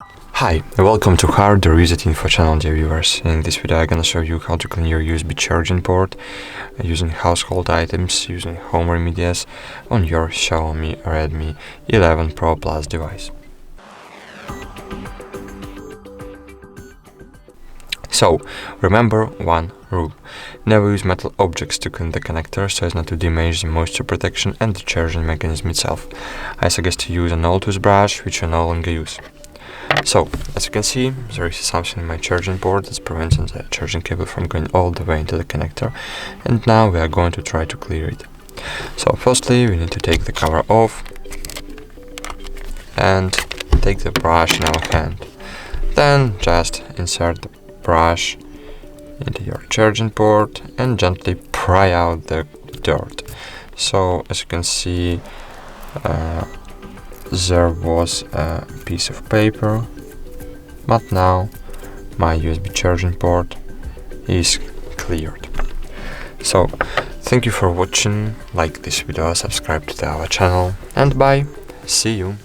Hi, and welcome to HardReset.Info channel, dear viewers. In this video I'm gonna show you how to clean your USB charging port using household items, using home remedies on your Xiaomi Redmi 11 Pro Plus device. So, remember one rule. Never use metal objects to clean the connector so as not to damage the moisture protection and the charging mechanism itself. I suggest to use an old toothbrush which you no longer use. So, as you can see, there is something in my charging port that's preventing the charging cable from going all the way into the connector, and now we are going to try to clear it. So, firstly, we need to take the cover off and take the brush in our hand. Then just insert the brush into your charging port and gently pry out the dirt. So, as you can see, there was a piece of paper, but now my USB charging port is cleared. So, thank you for watching, like this video, subscribe to our channel, and bye, see you!